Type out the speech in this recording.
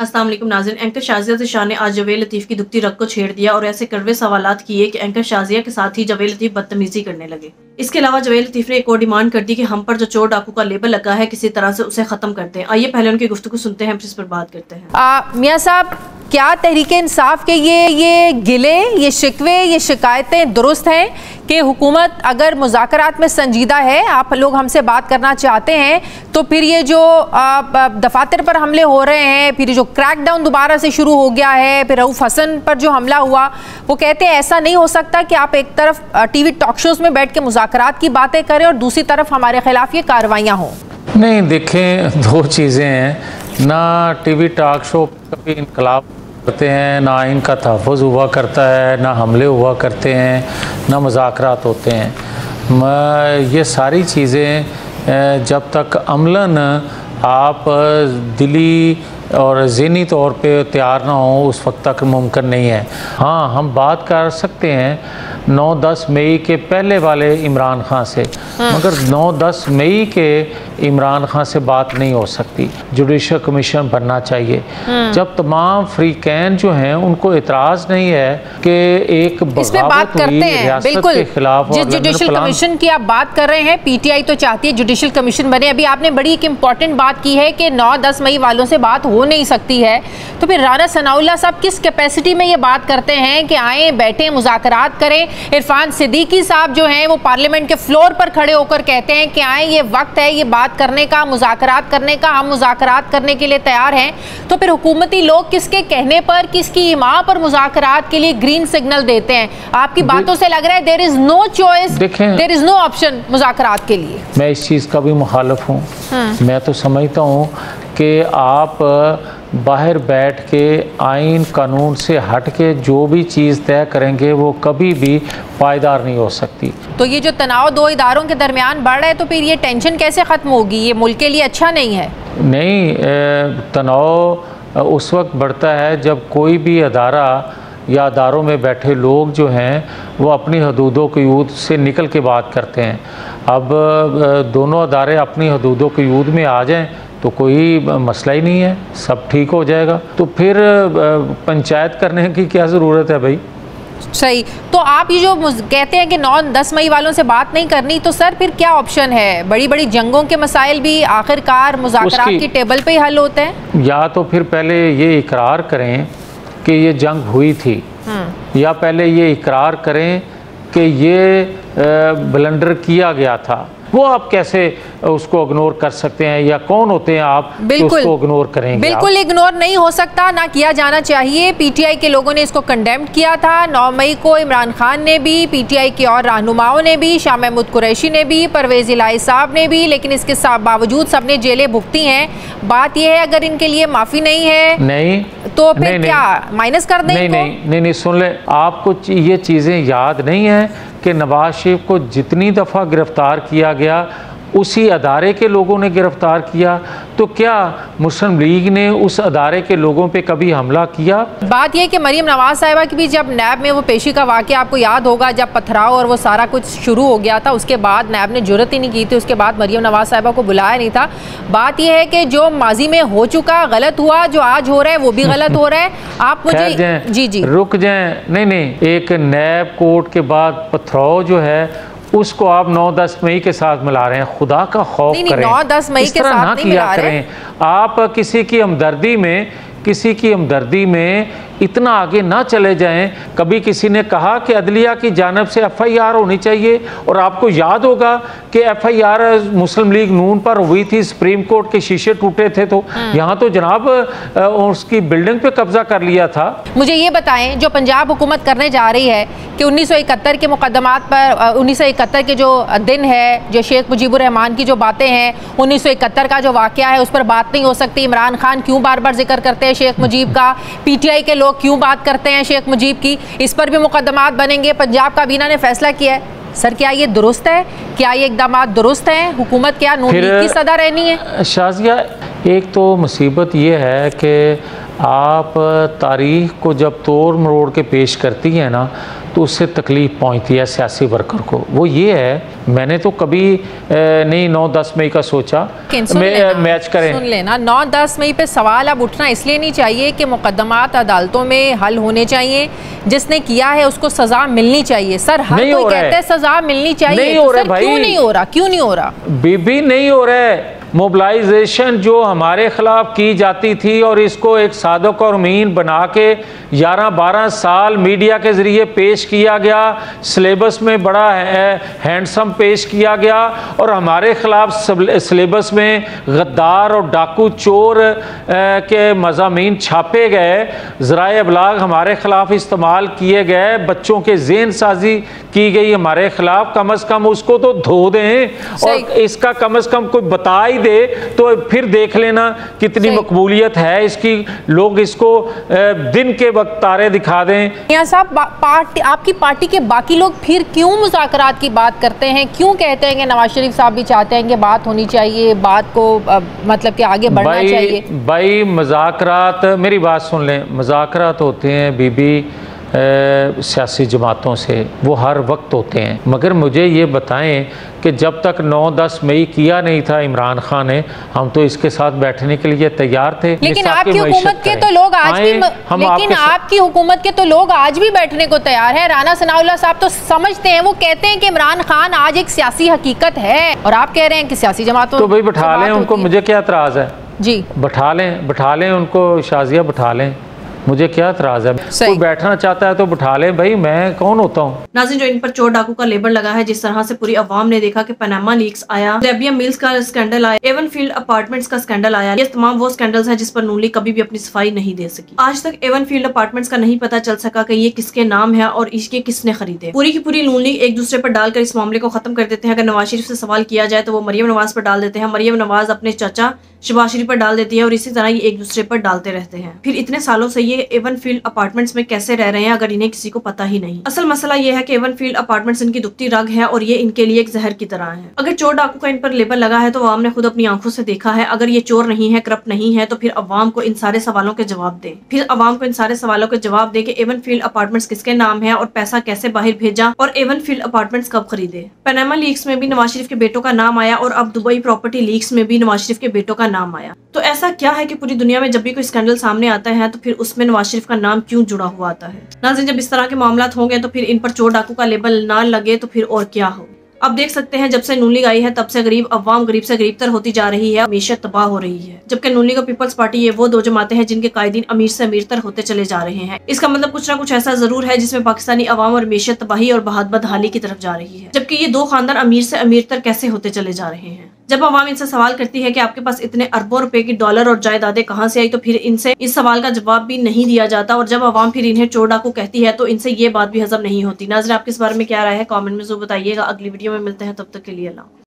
अस्सलाम वालेकुम नाज़रीन। एंकर शाज़िया शाह ने आज जवेद लतीफ़ की दुखती रग को छेड़ दिया और ऐसे कड़वे सवालात किए कि एंकर शाज़िया के साथ ही जवेद लतीफ़ बदतमीजी करने लगे। इसके अलावा जवेद लतीफ़ ने एक और डिमांड कर दी कि हम पर जो चोर डाकू का लेबल लगा है किसी तरह से उसे ख़त्म करते हैं। आइए पहले उनकी गुफ्तगू सुनते हैं, फिर इस पर बात करते हैं। मियाँ साहब, क्या तहरीक इंसाफ के ये गिले, ये शिकवे, ये शिकायतें दुरुस्त हैं कि हुकूमत अगर मुज़ाकरात में संजीदा है, आप लोग हमसे बात करना चाहते हैं, तो फिर ये जो दफातर पर हमले हो रहे हैं, फिर जो क्रैकडाउन दोबारा से शुरू हो गया है, फिर रऊफ हसन पर जो हमला हुआ, वो कहते हैं ऐसा नहीं हो सकता कि आप एक तरफ टीवी टॉक शोज़ में बैठ के मुज़ाकरात की बातें करें और दूसरी तरफ हमारे खिलाफ ये कार्रवाइयाँ हों। नहीं, देखें, दो चीज़ें हैं ना। टीवी टॉक शो कभी इनकलाब करते हैं, ना इनका तहफ़्फ़ुज़ हुआ करता है, ना हमले हुआ करते हैं, ना मुज़ाकरात होते हैं। ये सारी चीज़ें जब तक अमलन आप दिली और ज़हनी तौर पे तैयार ना हो, उस वक्त तक मुमकिन नहीं है। हाँ, हम बात कर सकते हैं 9-10 मई के पहले वाले इमरान खान से, मगर 9-10 मई के इमरान खान से बात नहीं हो सकती। जुडिशल कमीशन बनना चाहिए। जब तमाम फ्रीकैन जो हैं उनको एतराज़ नहीं है कि एक बात करते हैं बिल्कुल के खिलाफ जिस जुडिशल कमीशन की आप बात कर रहे हैं, पीटीआई तो चाहती है जुडिशल कमीशन बने। अभी आपने बड़ी एक इंपॉर्टेंट बात की है कि 9-10 मई वालों से बात हो नहीं सकती है, तो फिर राना सनाउल्लाह साहब किस कैपेसिटी में ये बात करते हैं कि आए, बैठे, मुज़ाकरात करें? इरफान सिद्दीकी साहब जो हैं वो पार्लियामेंट के फ्लोर पर खड़े होकर कहते हैं कि आए, ये वक्त है ये बात करने का, मुज़ाकरात करने का, हम मुज़ाकरात करने के लिए तैयार हैं। तो फिर हुकूमती लोग किसके कहने पर, किसकी इमाम पर मुज़ाकरात के लिए ग्रीन सिग्नल देते हैं? आपकी बातों से लग रहा है there is no choice, there is no option मुज़ाकरात के लिए। मैं इस चीज़ का भी मुखालिफ हूँ। मैं तो समझता हूँ कि आप बाहर बैठ के आइन कानून से हट के जो भी चीज़ तय करेंगे वो कभी भी पायदार नहीं हो सकती। तो ये जो तनाव दो इदारों के दरमियान बढ़ रहा है, तो फिर ये टेंशन कैसे ख़त्म होगी? ये मुल्क के लिए अच्छा नहीं है। नहीं, तनाव उस वक्त बढ़ता है जब कोई भी अदारा या अदारों में बैठे लोग जो हैं वो अपनी हदूदों क़यूद से निकल के बात करते हैं। अब दोनों अदारे अपनी हदूदों क़यूद में आ जाएं तो कोई मसला ही नहीं है, सब ठीक हो जाएगा। तो फिर पंचायत करने की क्या ज़रूरत है भाई? सही। तो आप ये जो कहते हैं कि 9-10 मई वालों से बात नहीं करनी, तो सर फिर क्या ऑप्शन है? बड़ी बड़ी जंगों के मसाइल भी आखिरकार मुज़ाकरात की टेबल पे ही हल होते हैं? या तो फिर पहले ये इकरार करें कि ये जंग हुई थी, या पहले ये इकरार करें कि ये ब्लंडर किया गया था। वो आप कैसे उसको इग्नोर कर सकते हैं, या कौन होते हैं आप बिल्कुल उसको इग्नोर करेंगे? बिल्कुल इग्नोर नहीं हो सकता, ना किया जाना चाहिए। पीटीआई के लोगों ने इसको कंडेम किया था 9 मई को, इमरान खान ने भी, पीटीआई के और रहनुमाओं ने भी, शाह महमूद कुरैशी ने भी, परवेज़ इलाही साहब ने भी, लेकिन इसके बावजूद सबने जेलें भुगती हैं। बात यह है अगर इनके लिए माफ़ी नहीं है नहीं तो फिर क्या माइनस कर दें? नहीं, सुन ले, आपको ये चीज़ें याद नहीं है कि नवाज शरीफ को जितनी दफ़ा गिरफ्तार किया गया उसी अदारे के लोगों ने गिरफ्तार किया, तो क्या मुस्लिम लीग ने उस अदारे के लोगों पे कभी हमला किया? बात यह कि मरीम नवाज साहिबा की भी जब नैब में वो पेशी का वाक़या आपको याद होगा, जब पथराव और वो सारा कुछ शुरू हो गया था, उसके बाद नैब ने जुर्रत ही नहीं की थी, उसके बाद मरीम नवाज साहिबा को बुलाया नहीं था। बात यह है कि जो माजी में हो चुका गलत हुआ, जो आज हो रहा है वो भी गलत हो रहा है। आप मुझे जी रुक जाएं। नहीं, एक नैब कोर्ट के बाद पथराव जो है उसको आप 9-10 मई के साथ मिला रहे हैं। खुदा का खौफ करें, 9-10 मई के साथ नहीं मिला रहे हैं। आप किसी की हमदर्दी में इतना आगे ना चले जाएं। कभी किसी ने कहा कि अदलिया की जानिब से FIR होनी चाहिए, और आपको याद होगा कि FIR मुस्लिम लीग नून पर हुई थी, सुप्रीम कोर्ट के शीशे टूटे थे, तो यहाँ तो जनाब उसकी बिल्डिंग पे कब्जा कर लिया था। मुझे ये बताएं, जो पंजाब हुकूमत करने जा रही है कि 1971 के मुकदमात पर, 1971 के जो दिन है, जो शेख मुजीबुर रहमान की जो बातें हैं, 1971 का जो वाक़या है उस पर बात नहीं हो सकती। इमरान खान क्यों बार बार जिक्र करते हैं शेख मुजीब का? पीटीआई के लोग क्यों बात करते हैं शेख मुजीब की? इस पर भी मुकदमात बनेंगे। पंजाब काबीना ने फैसला किया है। सर क्या ये दुरुस्त है? क्या ये इक़दामात दुरुस्त हैं? हुकूमत क्या नून लीग की सदा रहनी है? शाज़िया, एक तो मुसीबत ये है कि आप तारीख को जब तोड़ मरोड़ के पेश करती है ना तो उससे तकलीफ़ पहुंचती है सियासी वर्कर को। वो ये है, मैंने तो कभी नहीं 9-10 मई का सोचा मैच करें। सुन लेना, 9-10 मई पे सवाल अब उठना इसलिए नहीं चाहिए कि मुकदमात अदालतों में हल होने चाहिए, जिसने किया है उसको सजा मिलनी चाहिए। सर हर कोई कहता है सजा मिलनी चाहिए, नहीं हो रहा भाई, क्यों नहीं हो रहा, क्यों नहीं हो रहा? बीबी नहीं हो रहा है। मोबिलाइजेशन जो हमारे खिलाफ की जाती थी और इसको एक सादक और मीन बना के 11-12 साल मीडिया के ज़रिए पेश किया गया, सिलेबस में बड़ा हैंडसम पेश किया गया और हमारे खिलाफ सिलेबस में गद्दार और डाकू चोर के मज़ामीन छापे गए, ज़राए अबलाग हमारे खिलाफ इस्तेमाल किए गए, बच्चों के ज़हन साजी की गई हमारे खिलाफ। कम अज़ कम उसको तो धो दें और इसका कम अज़ कम कोई बता ही दे तो फिर देख लेना कितनी मकबूलियत है इसकी। लोग इसको दिन के वक्त तारे दिखा दें। मियां साहब, आपकी पार्टी के बाकी लोग फिर क्यों मुज़ाकरात की बात करते हैं? क्यों कहते हैं कि नवाज शरीफ साहब भी चाहते हैं कि बात होनी चाहिए, बात को मतलब कि आगे बढ़ना चाहिए? भाई मुज़ाकरात, मेरी बात सुन लें, मुज़ाकरात होते हैं बीबी सियासी जमातों से, वो हर वक्त होते हैं, मगर मुझे ये बताएं कि जब तक 9-10 मई किया नहीं था इमरान खान ने, हम तो इसके साथ बैठने के लिए तैयार थे। लेकिन आपकी हुकूमत के तो लोग आज भी आपकी हुकूमत के तो लोग आज भी बैठने को तैयार है। राना सनाउल्लाह साहब तो समझते हैं, वो कहते हैं कि इमरान खान आज एक सियासी हकीकत है और आप कह रहे हैं कि सियासी जमातों तो भाई बैठा लें उनको, मुझे क्या एतराज़ है जी? बैठा लें उनको, शाजिया बैठा लें, मुझे क्या एतराज़ है? कोई बैठना चाहता है तो बैठा ले भाई, मैं कौन होता हूँ? नाज़रीन, जो इन पर चोर डाकू का लेबल लगा है, जिस तरह से पूरी अवाम ने देखा कि पनामा लीक्स आया, अरेबिया मिल्स का स्कैंडल आया, एवनफील्ड अपार्टमेंट्स का स्कैंडल आया, ये तमाम वो स्कैंडल्स हैं जिस पर नून लीग कभी भी अपनी सफाई नहीं दे सकी। आज तक एवनफील्ड अपार्टमेंट्स का नहीं पता चल सका कि ये किसके नाम है और इसके किसने खरीदे। पूरी की पूरी नून लीग एक दूसरे पर डालकर इस मामले को खत्म कर देते हैं। अगर नवाज शरीफ से सवाल किया जाए तो वो मरियम नवाज पर डाल देते हैं, मरियम नवाज अपने चाचा शहबाज शरीफ पर डाल देती है और इसी तरह ये एक दूसरे पर डालते रहते हैं। फिर इतने सालों से ये एवनफील्ड अपार्टमेंट्स में कैसे रह रहे हैं अगर इन्हें किसी को पता ही नहीं। असल मसला ये है कि एवनफील्ड अपार्टमेंट्स इनकी दुखती रग है और ये इनके लिए एक जहर की तरह है। अगर चोर डाकू का इन पर लेबल लगा है तो अवाम ने खुद अपनी आंखों से देखा है। अगर ये चोर नहीं है, करप्ट नहीं है, तो फिर अवाम को इन सारे सवालों के जवाब दे। कि एवनफील्ड अपार्टमेंट्स किसके नाम है और पैसा कैसे बाहर भेजा और एवनफील्ड अपार्टमेंट्स कब खरीदे। पनामा लीक्स में भी नवाज शरीफ के बेटों का नाम आया और अब दुबई प्रॉपर्टी लीक्स में भी नवाज शरीफ के बेटों का नाम आया। तो ऐसा क्या है कि पूरी दुनिया में जब भी कोई स्कैंडल सामने आता है तो फिर उसमें नवाज शरीफ का नाम क्यों जुड़ा हुआ आता है? नाज़रीन, जब इस तरह के मामलात होंगे तो फिर इन पर चोर डाकू का लेबल ना लगे तो फिर और क्या हो। अब देख सकते हैं जब से नून लीग आई है तब से गरीब अवाम गरीब से गरीब तर होती जा रही है, हमेशा तबाह हो रही है। जबकि नून लीग और पीपल्स पार्टी ये वो दो जमातें हैं जिनके कायदीन अमीर से अमीर तर होते चले जा रहे हैं। इसका मतलब कुछ ना कुछ ऐसा जरूर है जिसमें पाकिस्तानी अवाम और हमेशा तबाही और बदहाली की तरफ जा रही है। जबकि ये दो खानदान अमीर से अमीर तर कैसे होते चले जा रहे हैं। जब अवाम इनसे सवाल करती है कि आपके पास इतने अरबों रुपए की डॉलर और जायदादें कहाँ से आई, तो फिर इनसे इस सवाल का जवाब भी नहीं दिया जाता। और जब अवाम फिर इन्हें चोर डाकू कहती है तो इनसे ये बात भी हजम नहीं होती। नाज़रीन, आपके इस बारे में क्या राय है? कमेंट में जरूर बताइएगा। अगली वीडियो में मिलते हैं, तब तक के लिए अल्लाह।